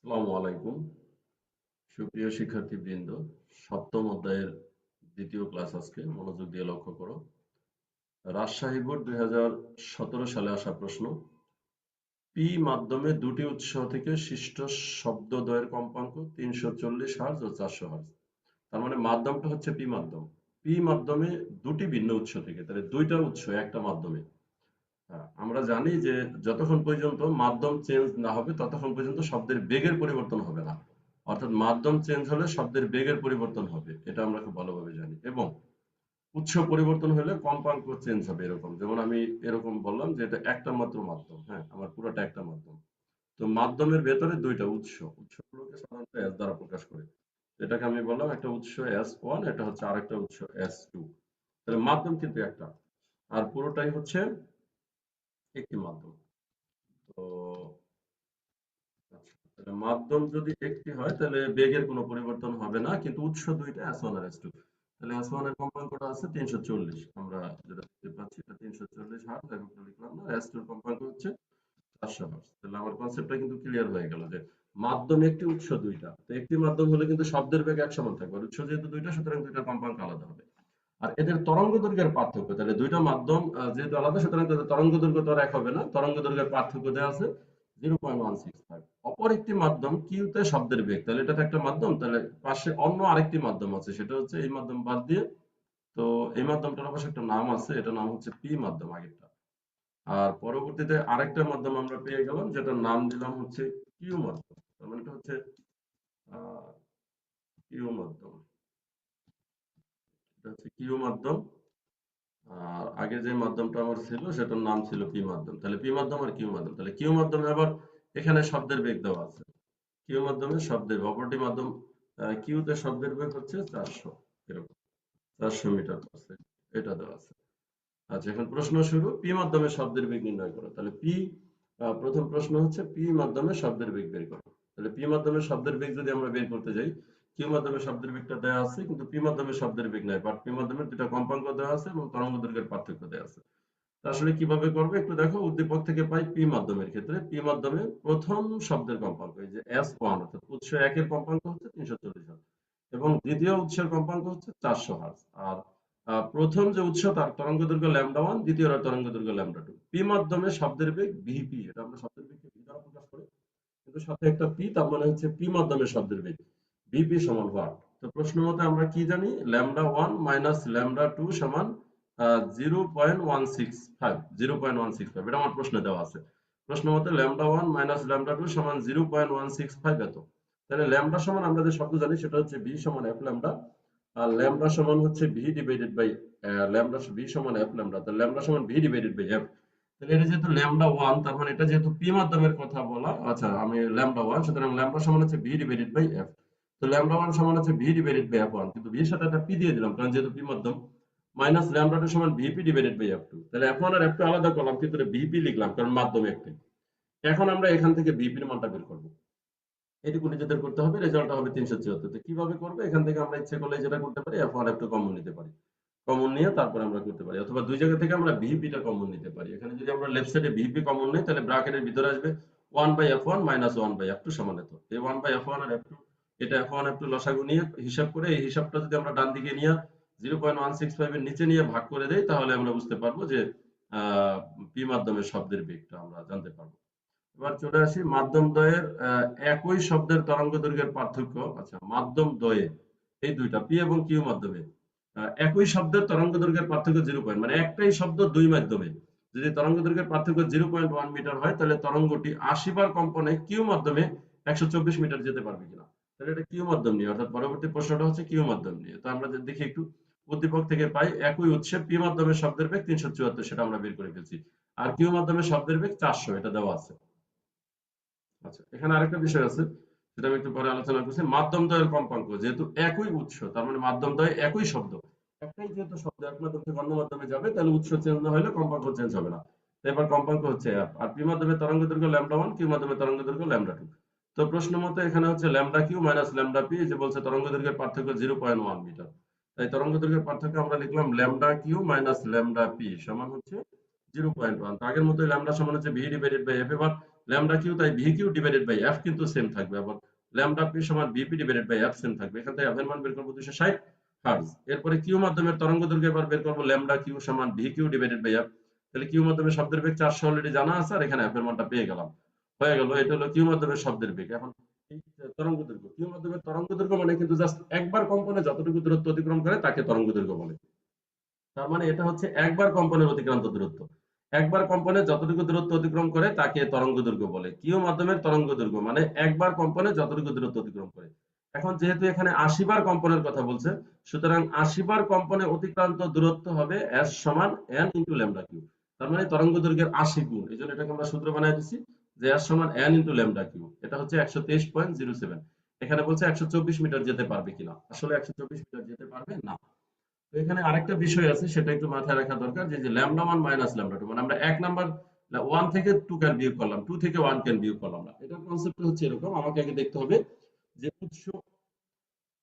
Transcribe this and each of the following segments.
আসসালামু আলাইকুম সুপ্রিয় শিক্ষার্থীবৃন্দ। সপ্তম অধ্যায়ের দ্বিতীয় ক্লাস আজকে মনোযোগ দিয়ে লক্ষ্য করো। রাজশাহী বোর্ড 2017 সালে আসা প্রশ্ন। পি মাধ্যমে দুটি উৎস থেকে সৃষ্ট শব্দদ্বয়ের কম্পাঙ্ক 340 হার্জ ও 400 হার্জ। তার মানে মাধ্যমটা হচ্ছে পি মাধ্যম। পি মাধ্যমে দুটি ভিন্ন উৎস থেকে, তাহলে দুইটা উৎস একটা মাধ্যমে। হ্যাঁ, আমরা জানি যে যতক্ষণ পর্যন্ত মাধ্যম চেঞ্জ না হবে ততক্ষণ পর্যন্ত শব্দের বেগের পরিবর্তন হবে না। অর্থাৎ মাধ্যম চেঞ্জ হলে শব্দের বেগের পরিবর্তন হবে, এটা আমরা খুব ভালোভাবে জানি। এবং উৎস পরিবর্তন হলে কম্পাঙ্ক চেঞ্জ হবে। এরকম যেমন আমি এরকম বললাম যে এটা একটা মাত্র মাধ্যম, হ্যাঁ আমার পুরোটা একটা মাধ্যম। তো মাধ্যমের ভেতরে দুইটা উৎসগুলোকে সাধারণত এস দ্বারা প্রকাশ করে। এটাকে আমি বললাম একটা উৎস S1, এটা হচ্ছে আরেকটা উৎস S2। তাহলে মাধ্যম কিন্তু একটা, আর পুরোটাই হচ্ছে একটি মাধ্যম। তো আচ্ছা, তাহলে মাধ্যম যদি একটি হয় তাহলে বেগের কোনো পরিবর্তন হবে না, কিন্তু উৎস দুইটা S1 আর S2। তাহলে S1 এর কম্পাঙ্কটা আছে 340, আমরা যেটা দেখতে পাচ্ছি এটা 340 হার্জ, এককটা লিখলাম না। S2 এর কম্পাঙ্ক হচ্ছে 400 হার্জ। তাহলে আমার কনসেপ্টটা কিন্তু ক্লিয়ার হয়ে গেল যে মাধ্যম একটি, উৎস দুইটা। তো একটি মাধ্যম হলে কিন্তু শব্দের বেগ এক সমান থাকবে, আর উৎস যেহেতু দুইটা সুতরাং দুইটার কম্পাঙ্ক আলাদা হবে। আর এদের তরঙ্গ দৈর্ঘ্যের পার্থক্য, তাহলে দুইটা মাধ্যম যেহেতু আলাদা সুতরাং তাদের তরঙ্গ দৈর্ঘ্য তো আর এক হবে না। তরঙ্গ দৈর্ঘ্যের পার্থক্য দেওয়া আছে 0.165। অপর একটি মাধ্যম কিউতে শব্দের বেগ, তাহলে এটা তো একটা মাধ্যম, তাহলে পাশে অন্য আরেকটি মাধ্যম আছে, সেটা হচ্ছে এই মাধ্যম বাদ দিয়ে। তো এই মাধ্যমটার অবশ্য একটা নাম আছে, এটা নাম হচ্ছে পি মাধ্যম আগেরটা। আর পরবর্তীতে আরেকটা মাধ্যম আমরা পেয়ে গেলাম, যেটার নাম দিলাম হচ্ছে কিউ মাধ্যম। তার মানে এটা হচ্ছে আহ কিউ মাধ্যম। এটা হচ্ছে কিউ মাধ্যম। আর আগে যে মাধ্যমটা আমার ছিল সেটার নাম ছিল পি মাধ্যম। তাহলে পি মাধ্যম আর কিউ মাধ্যম। তাহলে কিউ মাধ্যমে আবার এখানে শব্দের বেগ দেওয়া আছে। কিউ মাধ্যমে শব্দের অপরটি মাধ্যম কিউতে শব্দের বেগ হচ্ছে 400, এরকম 400 মিটার পার সেকেন্ড, এটা দেওয়া আছে। আচ্ছা, এখন প্রশ্ন শুরু। পি মাধ্যমে শব্দের বেগ নির্ণয় করো। তাহলে প্রথম প্রশ্ন হচ্ছে পি মাধ্যমে শব্দের বেগ বের করো। তাহলে পি মাধ্যমে শব্দের বেগ যদি আমরা বের করতে যাই, কিউ মাধ্যমে শব্দের বেগটা দেওয়া আছে কিন্তু পি মাধ্যমে শব্দের বেগ নাই, বাট পি মাধ্যমে দুটা কম্পাঙ্ক দেওয়া আছে এবং তরঙ্গ দৈর্ঘ্যের পার্থক্য দেওয়া আছে। তা আসলে কিভাবে করবে একটু দেখো। উদ্দীপক থেকে পাই পি মাধ্যমের ক্ষেত্রে পি মাধ্যমে প্রথম শব্দের কম্পাঙ্ক এই যে S1, অর্থাৎ উৎস একের কম্পাঙ্ক হচ্ছে 340 হার্জ এবং দ্বিতীয় উৎসের কম্পাঙ্ক হচ্ছে 400 হার্জ। আর প্রথম যে উৎস তার তরঙ্গ দৈর্ঘ্য λ1, দ্বিতীয় তরঙ্গ দৈর্ঘ্য λ2। পি মাধ্যমে শব্দের বেগ ভিপি, এটা আমরা শব্দের বেগকে ভি দ্বারা প্রকাশ করি, কিন্তু সাথে একটা পি, তার মানে হচ্ছে পি মাধ্যমে শব্দের বেগ ভিপি সমান হোয়াট। তো প্রশ্ন মতে আমরা কি জানি, λ1 মাইনাস λ2 সমান 0.165, 0.165, এটা আমার প্রশ্নে দেওয়া আছে। প্রশ্ন মতে λ1 মাইনাস λ2 সমান 0.165 এত। তাহলে ল্যামডা সমান আমরা যে শব্দ জানি সেটা হচ্ছে ভি সমান এফ ল্যামডা, আর ল্যামডা সমান হচ্ছে V divided by lambda, V সমান এফ ল্যামডা, তাহলে ল্যামডা সমান ভি ডিভাইডেড বাই এফ। তাহলে এটা যেহেতু ল্যামডা ওয়ান, তার মানে এটা যেহেতু পি মাধ্যমের কথা বলা, আচ্ছা আমি ল্যামডা ওয়ান, সুতরাং ল্যামডা সমান হচ্ছে ভি ডিভাইডেড বাই এফ। তো ল্যামডা ওয়ান সমান হচ্ছে V divided by F one, কিন্তু ভির সাথে একটা পি দিয়ে দিলাম কারণ যেহেতু পি মাধ্যম। মাইনাস ল্যামডা টু সমান VP divided by F two, তাহলে এফ ওয়ান আর এফ টু আলাদা করলাম কিন্তু ভিপি লিখলাম কারণ মাধ্যম একটাই। এখন আমরা এখান থেকে ভিপির মানটা বের করবো, এটুকু নিজেদের করতে হবে। রেজাল্টটা হবে 374। তো কিভাবে করবে, এখান থেকে আমরা ইচ্ছে করলে যেটা করতে পারি, F one F two common নিতে পারি। কমন নিয়ে তারপরে আমরা করতে পারি, অথবা দুই জায়গা থেকে আমরা ভিপিটা কমন নিতে পারি। এখানে যদি আমরা লেফট সাইডে ভিপি কমন নিই তাহলে ব্র্যাকেটের ভিতরে আসবে 1/f1 মাইনাস 1/f2 সমান এত। এই 1/f1 আর f2, এটা f1 f2 লসাগু নিয়ে হিসাব করে, এই হিসাবটা যদি আমরা ডান দিকে নিয়ে 0.165 এর নিচে নিয়ে ভাগ করে দেই তাহলে আমরা বুঝতে পারবো যে পি মাধ্যমের শব্দের বেগটা আমরা জানতে পারবো। এবার চলে আসি মাধ্যম দ্বয়ের একই শব্দের তরঙ্গ দৈর্ঘ্যের পার্থক্য। আচ্ছা, মাধ্যম দ্বয়ে এই দুইটা পি এবং কিউ মাধ্যমে একই শব্দের তরঙ্গ দৈর্ঘ্যের পার্থক্য 0 মানে একটাই শব্দ দুই মাধ্যমে যদি তরঙ্গ দৈর্ঘ্যের পার্থক্য 0.1 মিটার হয় তাহলে তরঙ্গটি 80 বার কম্পনে কিউ মাধ্যমে 124 মিটার যেতে পারবে কিনা। তাহলে এটা কিউ মাধ্যম নিয়ে, অর্থাৎ পরবর্তী প্রশ্নটা হচ্ছে কিউ মাধ্যম নিয়ে। তো আমরা দেখি একটু। উদ্দীপক থেকে পাই একই উৎসে পি মাধ্যমে শব্দের বেগ 374, সেটা আমরা বের করে ফেলছি। আর কিউ মাধ্যমে শব্দের বেগ 400, এটা দেওয়া আছে। আচ্ছা, এখানে আরেকটা বিষয় আছে, সেটা আমি একটু পরে আলোচনা করছি। মাধ্যম দ্বয়ের কম্পাঙ্ক যেহেতু একই উৎস, তার মানে মাধ্যম দ্বয় একই শব্দ, একটাই যেহেতু শব্দ এক মাধ্যম থেকে অন্য মাধ্যমে যাবে তাহলে উৎস চেঞ্জ না হলে কম্পাঙ্ক চেঞ্জ হবে না। তো এবার কম্পাঙ্ক হচ্ছে এফ, আর পি মাধ্যমে তরঙ্গ দৈর্ঘ্য λ1, কিউ মাধ্যমে তরঙ্গ দৈর্ঘ্য λ2। তো প্রশ্ন মতে এখানে হচ্ছে lambda Q minus lambda P, যে বলছে তরঙ্গ দৈর্ঘ্যের পার্থক্য 0.1 মিটার। তাই তরঙ্গ দৈর্ঘ্যের পার্থক্য আমরা লিখলাম lambda Q minus lambda P সমান হচ্ছে 0.1। তো আগের মতোই ল্যামডা সমান হচ্ছে ভি ডিভাইডেড বাই এফ। এবার ল্যামডা কিউ, তাই V Q divided by F কিন্তু সেম থাকবে। আবার ল্যামডা পি সমান VP divided by F same থাকবে। এখান থেকে এফ এর মান বের করবো 260 হার্টজ। এরপরে কিউ মাধ্যমের তরঙ্গ দৈর্ঘ্য এবার বের করবো ল্যামডা কিউ সমান V Q divided by F. তাহলে কিউ মাধ্যমের শব্দের বেগ 400 অলরেডি জানা আছে, আর এখানে এফ এর মানটা পেয়ে গেলাম, হয়ে গেল। এটা হলো কিউ মাধ্যমের শব্দের বেগ। এখন এই তরঙ্গ দৈর্ঘ্য, কিউ মাধ্যমের তরঙ্গ দৈর্ঘ্য মানে কিন্তু জাস্ট একবার কম্পনে যতটুকু দূরত্ব অতিক্রম করে তাকে তরঙ্গ দৈর্ঘ্য বলে। তার মানে এটা হচ্ছে একবার কম্পনের অতিক্রান্ত দূরত্ব। একবার কম্পনে যতটুকু দূরত্ব অতিক্রম করে তাকে তরঙ্গ দৈর্ঘ্য বলে। কিউ মাধ্যমের তরঙ্গ দৈর্ঘ্য মানে একবার কম্পনে যতটুকু দূরত্ব অতিক্রম করে। এখন যেহেতু এখানে 80 বার কম্পনের কথা বলছে, সুতরাং 80 বার কম্পনে অতিক্রান্ত দূরত্ব হবে এস সমান এন ইন্টু ল্যামডা কিউ। তার মানে তরঙ্গ দৈর্ঘ্যের 80 গুণ। এই জন্য এটাকে আমরা সূত্র বানাই দিচ্ছি যে এস সমান এন ইন্টু ল্যামডা কিউ। এটা হচ্ছে 123.07। এখানে বলছে 124 মিটার যেতে পারবে কিনা, আসলে 124 মিটার যেতে পারবে না। তো এখানে আরেকটা বিষয় আছে, সেটা একটু মাথায় রাখা দরকার, যে lambda one minus lambda two, মানে আমরা এক নাম্বার ওয়ান থেকে টু ক্যান বিয়োগ করলাম, টু থেকে ওয়ান ক্যান বিয়োগ করলাম না। এটার কনসেপ্ট হচ্ছে এরকম, আমাকে আগে দেখতে হবে যে উৎস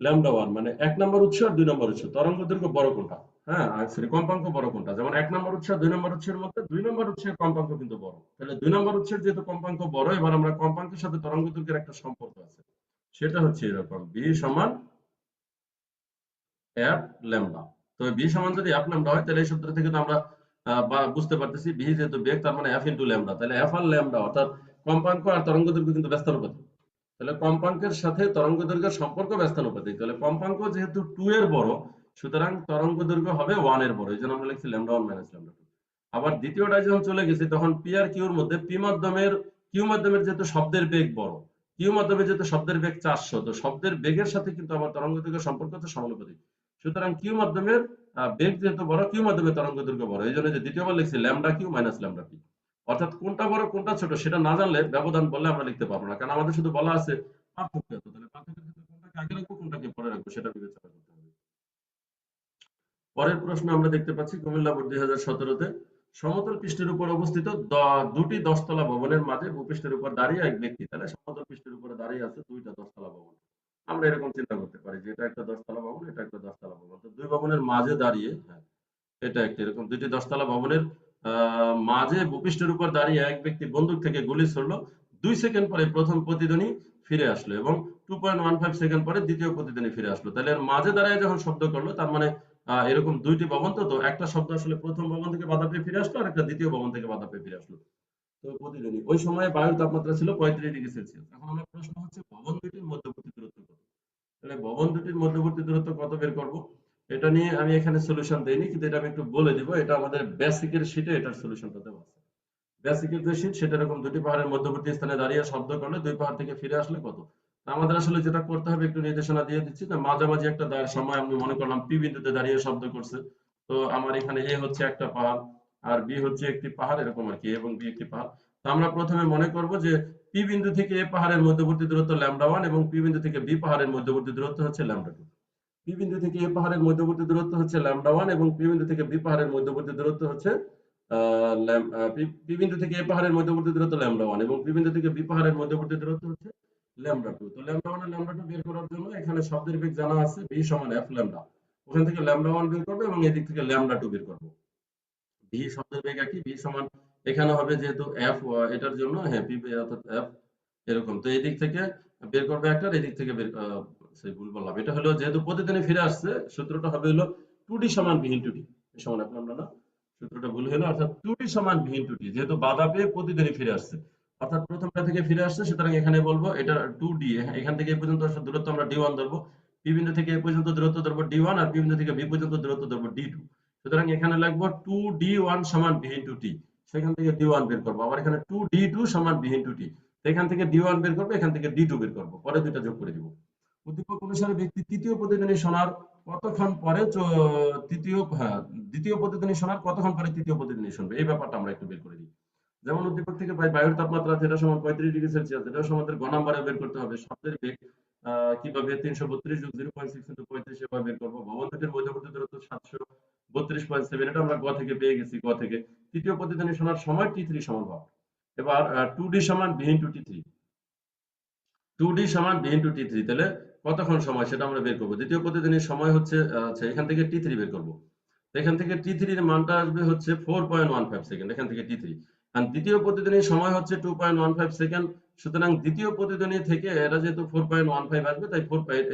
ল্যামডা ওয়ান মানে এক নম্বর উৎস আর দুই নম্বর উৎস তরঙ্গ দৈর্ঘ্য বড় কোনটা, হ্যাঁ সরি কম্পাঙ্ক বড় কোনটা। যেমন এক নম্বর উৎস আর দুই নম্বর উৎসের মধ্যে দুই নম্বর উৎসের কম্পাঙ্ক কিন্তু বড়, তাহলে দুই নম্বর উৎসের যেহেতু কম্পাঙ্ক বড়, এবার আমরা কম্পাঙ্কের সাথে তরঙ্গ দৈর্ঘ্যের একটা সম্পর্ক আছে, সেটা হচ্ছে এরকম বি সমান এফ ল্যামডা। তো বি সমান যদি এফ ল্যামডা হয়, তাহলে এই সূত্র থেকে তো আমরা বুঝতে পারতেছি বি যেহেতু বেগ, তার মানে এফ ইন্টু ল্যামডা, তাহলে এফ আর ল্যামডা অর্থাৎ কম্পাঙ্ক আর তরঙ্গ দৈর্ঘ্য কিন্তু ব্যস্তানুপাতিক। তাহলে কম্পাঙ্কের সাথে তরঙ্গ দৈর্ঘ্যের সম্পর্ক ব্যস্তানুপাতিক। তাহলে কম্পাঙ্ক যেহেতু 2 এর বড়, সুতরাং তরঙ্গ দৈর্ঘ্য হবে 1 এর বড়। এইজন্য আমরা লিখছি ল্যামডা 1 মাইনাস ল্যামডা 2। আবার দ্বিতীয়টায় যখন চলে গেছি, তখন পি আর কিউর মধ্যে পি মাধ্যমের কিউ মাধ্যমের যেহেতু শব্দের বেগ বড়, কিউ মাধ্যমে যেহেতু শব্দের বেগ 400, তো শব্দের বেগের সাথে কিন্তু আবার তরঙ্গ দৈর্ঘ্যের সম্পর্ক হচ্ছে সমানুপাতিক। সুতরাং কিউ মাধ্যমের বেগ যেহেতু বড়, কিউ মাধ্যমের তরঙ্গ দৈর্ঘ্য বড়। এইজন্য যে দ্বিতীয়বার লিখছি lambda Q minus lambda P. অর্থাৎ কোনটা বড় কোনটা ছোট সেটা না জানলে ব্যবধান বললে আমরা লিখতে পারবো না, কারণ আমাদের শুধু বলা আছে পার্থক্য এত। তাহলে পার্থক্যের ক্ষেত্রে কোনটাকে আগে রাখবো কোনটাকে পরে রাখবো সেটা বিবেচনা করতে হবে। পরের প্রশ্ন আমরা দেখতে পাচ্ছি কুমিল্লা বোর্ড 2017-তে, সমতল পৃষ্ঠের উপর অবস্থিত দুটি 10 তলা ভবনের মাঝে ভূপৃষ্ঠের উপর দাঁড়িয়ে এক ব্যক্তি। তাহলে সমতল পৃষ্ঠের উপরে দাঁড়িয়ে আছে দুইটা 10 তলা ভবন। আমরা এরকম চিন্তা করতে পারি যে এটা একটা 10 তলা ভবন, এটা একটা 10 তলা ভবন। তো দুই ভবনের মাঝে দাঁড়িয়ে, হ্যাঁ এটা একটা এরকম দুইটি 10 তলা ভবনের মাঝে ভূপৃষ্ঠের উপর দাঁড়িয়ে এক ব্যক্তি বন্দুক থেকে গুলি ছুড়লো। 2 সেকেন্ড পরে প্রথম প্রতিধ্বনি ফিরে আসলো এবং 2.15 সেকেন্ড পরে দ্বিতীয় প্রতিধ্বনি ফিরে আসলো। তাহলে এর মাঝে দাঁড়িয়ে যখন শব্দ করলো, তার মানে এরকম দুইটি ভবন, তো একটা শব্দ আসলে প্রথম ভবন থেকে বাধা পেয়ে ফিরে আসলো, আর একটা দ্বিতীয় ভবন থেকে বাধা পেয়ে ফিরে আসলো। তো প্রতিধ্বনি, ওই সময় বায়ুর তাপমাত্রা ছিল 35°C। এখন আমার প্রশ্ন হচ্ছে ভবন দুটির মধ্যবর্তী দূরত্ব কত। তাহলে ভবন দুটির মধ্যবর্তী দূরত্ব কত বের করব, এটা নিয়ে আমি এখানে সলিউশন দেইনি, কিন্তু এটা আমি একটু বলে দিব। এটা আমাদের বেসিকের শীটে এটার সলিউশনটা দেওয়া আছে। বেসিকের যে শীট, সেটা এরকম দুটি পাহাড়ের মধ্যবর্তী স্থানে দাঁড়িয়ে শব্দ করলে দুই পাহাড় থেকে ফিরে আসলে কত। তা আমাদের আসলে যেটা করতে হবে, একটু নির্দেশনা দিয়ে দিচ্ছি। তো মাঝামাঝি একটা সময় আমি মনে করলাম পি বিন্দুতে দাঁড়িয়ে শব্দ করছে। তো আমার এখানে এ হচ্ছে একটা পাহাড় আর বি হচ্ছে একটি পাহাড়, এরকম আর কি, এবং বি একটি পাহাড়। তো আমরা প্রথমে মনে করব যে পি বিন্দু থেকে এ পাহাড়ের মধ্যবর্তী দূরত্ব ল্যামডা ওয়ান এবং পি বিন্দু থেকে বি পাহাড়ের মধ্যবর্তী দূরত্ব হচ্ছে ল্যামডা টু। পি বিন্দু থেকে এ পাহাড়ের মধ্যবর্তী দূরত্ব হচ্ছে ল্যামডা ওয়ান এবং পি বিন্দু থেকে বি পাহাড়ের মধ্যবর্তী দূরত্ব হচ্ছে পি বিন্দু থেকে এ পাহাড়ের মধ্যবর্তী দূরত্ব ল্যামডা ওয়ান এবং পি বিন্দু থেকে বি পাহাড়ের মধ্যবর্তী দূরত্ব হচ্ছে ল্যামডা টু। তো ল্যামডা ওয়ান আর ল্যামডা টু বের করার জন্য এখানে শব্দের বেগ জানা আছে, বি সমান এফ ল্যামডা। ওখান থেকে ল্যামডা ওয়ান বের করবো এবং এদিক থেকে ল্যামডা টু বের করবো। ভি শব্দের বেগ একই, ভি সমান এখানে হবে যেহেতু এফ, এটার জন্য হ্যাঁ পি অর্থাৎ এফ এরকম। তো এই দিক থেকে বের করবে একটা, এই দিক থেকে বের সেই ভুল বললাম। এটা হলো যেহেতু প্রতিদিনই ফিরে আসছে, সূত্রটা হবে হলো 2d সমান ভি ইনটু টি সমান এখন আমরা না, সূত্রটা ভুল হলো। অর্থাৎ 2d সমান ভি ইনটু টি, যেহেতু বাধা পেয়ে প্রতিদিনই ফিরে আসছে, অর্থাৎ প্রথমটা থেকে ফিরে আসছে, সুতরাং এখানে বলবো এটা 2d। এখান থেকে এই পর্যন্ত দূরত্ব আমরা d1 ধরবো, পি বিন্দু থেকে এই পর্যন্ত দূরত্ব ধরবো d1 আর পি বিন্দু থেকে বি পর্যন্ত দূরত্ব ধরবো d2। সুতরাং এখানে লাগবো 2d1 সমান ভি ইনটু টি, সেখান থেকে d1 বের করবো। আবার এখানে 2d2 সমান ভি ইনটু টি, এখান থেকে d1 বের করবো, এখান থেকে d2 বের করবো, পরে দুইটা যোগ করে দিব। উদ্দীপক অনুসারে ব্যক্তি তৃতীয় প্রতিধ্বনি শোনার কতক্ষণ পরে দ্বিতীয় প্রতিধ্বনি শোনার কতক্ষণ পরে তৃতীয় প্রতিধ্বনি শুনবে, এই ব্যাপারটা আমরা একটু বের করে দিই। যেমন উদ্দীপক থেকে পাই বায়ুর তাপমাত্রা থিটা সমান 35°C, এটা আমাদের গ নাম্বারে বের করতে হবে। শব্দের বেগ কিভাবে 332 যোগ 0.6 ইনটু 35 এভাবে বের করবো। ভবন দুটির মধ্যবর্তী দূরত্ব 732.7, এটা আমরা গ থেকে পেয়ে গেছি। গ থেকে তৃতীয় প্রতিধ্বনি শোনার সময় টি3 সমান ভাব। এবার 2d সমান ভি ইনটু টি3, 2d সমান ভি ইনটু টি3, তাহলে কতক্ষণ সময় সেটা আমরা বের করবো। দ্বিতীয় প্রতিধ্বনির সময় হচ্ছে আচ্ছা এখান থেকে টি3 বের করবো। এখান থেকে টি3 এর মানটা আসবে হচ্ছে 4.15 সেকেন্ড, এখান থেকে টি3। আর দ্বিতীয় প্রতিধ্বনির সময় হচ্ছে 2.15 সেকেন্ড। সুতরাং দ্বিতীয় প্রতিধ্বনি থেকে এটা যেহেতু 4.15 আসবে, তাই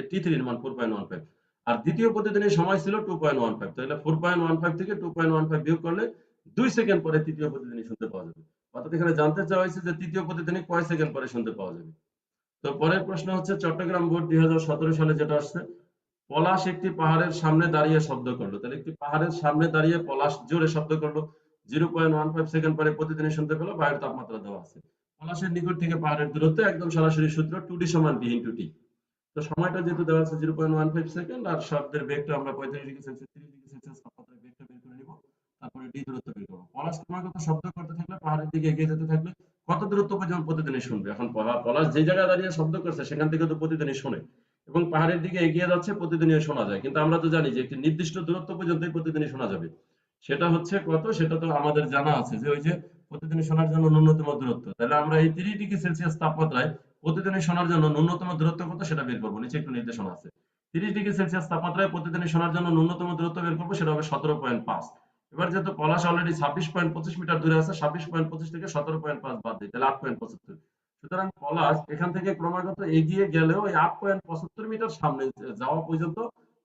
T3 এর মান 4.15। আর দ্বিতীয় প্রতিধ্বনির সময় ছিল 2.15, তাহলে 4.15 থেকে 2.15 বিয়োগ করলে 2 সেকেন্ড পরে তৃতীয় প্রতিধ্বনি শুনতে পাওয়া যাবে। অর্থাৎ এখানে জানতে চাওয়া হয়েছে যে তৃতীয় প্রতিধ্বনি কয় সেকেন্ড পরে শুনতে পাওয়া যাবে। তো পরের প্রশ্ন হচ্ছে চট্টগ্রাম বোর্ড 2017 সালে যেটা আসছে, পলাশ একটি পাহাড়ের সামনে দাঁড়িয়ে শব্দ করলো। তাহলে একটি পাহাড়ের সামনে দাঁড়িয়ে পলাশ জোরে শব্দ করলো, 0.15 সেকেন্ড পরে প্রতিদিনই শুনতে পেলো, বায়ুর তাপমাত্রা দেওয়া আছে। পলাশের নিকট থেকে পাহাড়ের দূরত্ব একদম সরাসরি সূত্র 2d সমান b ইন্টু টি। তো সময়টা যেহেতু দেওয়া আছে 0.15 সেকেন্ড, আর শব্দের বেগটা আমরা 35 ডিগ্রি সেলসিয়াস 30 ডিগ্রি সেলসিয়াস তাপমাত্রায় বেগটা বের করে নিব, তারপরে ডি দূরত্ব বের করবো। পলাশ ক্রমাগত শব্দ করতে থাকলে, পাহাড়ের দিকে এগিয়ে যেতে থাকলে কত দূরত্ব পর্যন্ত প্রতিদিনই শুনবে? এখন পলাশ যে জায়গায় দাঁড়িয়ে শব্দ করছে সেখান থেকে তো প্রতিদিনই শোনে, এবং পাহাড়ের দিকে এগিয়ে যাচ্ছে প্রতিদিনই শোনা যায়, কিন্তু আমরা তো জানি যে একটি নির্দিষ্ট দূরত্ব পর্যন্তই প্রতিদিনই শোনা যাবে। সেটা হচ্ছে কত? সেটা তো আমাদের জানা আছে যে ওই যে প্রতিদিনই শোনার জন্য ন্যূনতম দূরত্ব। তাহলে আমরা এই 30 ডিগ্রি সেলসিয়াস তাপমাত্রায় প্রতিদিনই শোনার জন্য ন্যূনতম দূরত্ব কত সেটা বের করবো। নিচে একটু নির্দেশনা আছে। 30 ডিগ্রি সেলসিয়াস তাপমাত্রায় প্রতিদিনই শোনার জন্য ন্যূনতম দূরত্ব বের করবো, সেটা হবে 17.5। এবার যেহেতু পলাশ অলরেডি 26.25 মিটার দূরে আছে, 26.25 থেকে 17.5 বাদ দিই, তাহলে 8.75। সুতরাং পলাশ এখান থেকে ক্রমাগত এগিয়ে গেলেও এই 8.75 মিটার সামনে যাওয়া পর্যন্ত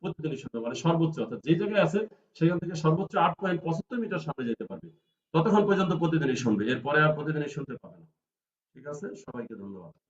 প্রতিদিনই শুনবে, মানে সর্বোচ্চ, অর্থাৎ যে জায়গায় আছে সেখান থেকে সর্বোচ্চ 8.75 মিটার সামনে যেতে পারবে, ততক্ষণ পর্যন্ত প্রতিদিনই শুনবে, এরপরে আর প্রতিদিনই শুনতে পাবে না। ঠিক আছে, সবাইকে ধন্যবাদ।